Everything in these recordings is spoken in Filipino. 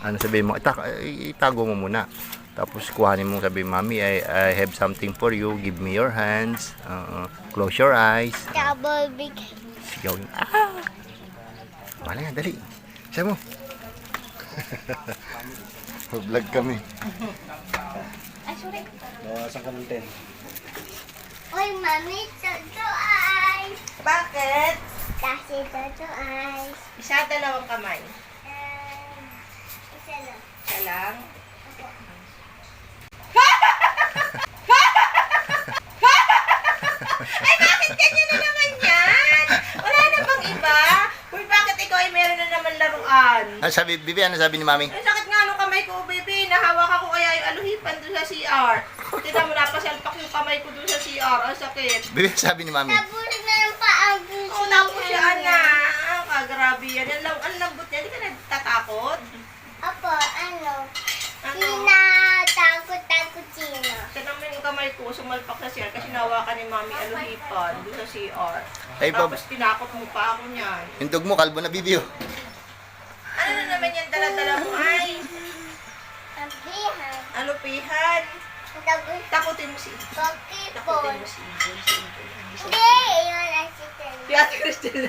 ano sabihin mo, itago mo muna. Tapos kuhanin mo, sabihin, Mommy, I have something for you. Give me your hands. Close your eyes. Double big. Sigaw yun. Wala nga, dali. Siya mo. Vlog kami. Ay, sorry. Bawasan ka ng 10. Oy, Mami, Toto eyes. Bakit? Kasi Toto eyes. Isa, dalawang kamay. Isa lang. Isa lang. Ay, bakit ganyan na naman yan? Wala na bang iba? Uy, bakit ikaw ay meron na naman laruan? Ano sabi, Bibi, ano sabi ni Mami? Ay, sakit nga nung kamay ko, baby. Nahawak ako kaya yung aluhipan doon sa CR. Tignan mo, napasalpak yung kamay ko doon sa CR. Ang sakit. Bibi, ano sabi ni Mami? Tapos na yung paang gusto. Oo, tapos siya, anak. Grabe yan. Ang lambot niya. Hindi ka natatakot? Apo, ano? Ano? Takot sino. Tignan mo yung kamay ko, sumalpak sa CR kasi nawakan ni Mami aluhipan doon sa CR. Ay, Tapos tinakot mo pa ako niyan. Yung dog mo, kalbo na, Bibi. Oh. Ano na naman yan dala-dala mo ay? Sabihan. Alupihan. Tapos, Takutin mo si pokipon. Takutin mo si Hindi, yun ang sitin. Si Ate Cristel.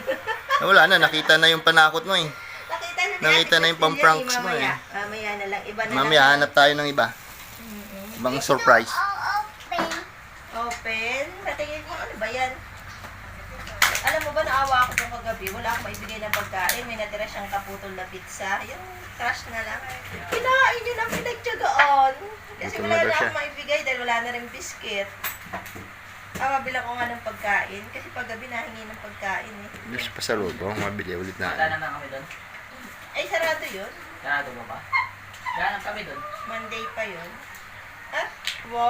Wala na, nakita na yung panakot mo eh. Nakita na yung pang-pranks mo eh. Mamaya na lang. Iba na Mamaya, lang. hanap tayo ng iba. Ibang surprise. Open. Open. Patingin mo, ano ba yan? Alam mo ba, naawa ako nung kagabi. Wala akong maibigay ng pagkain. May natira siyang kaputol na pizza. Yung crush na lang. Kinain yun ang pinagtyagaan. Kasi Gutom wala na daw na siya. akong maibigay dahil wala na rin biscuit. Mabilang ko nga ng pagkain. Kasi paggabi nahingi ng pagkain eh. Gusto pa sa luto, mabili ulit Wala na. naman kami doon. Ay, sarado yun. Sarado mo ba? Wala naman kami doon. Monday pa yun. Ah, wow.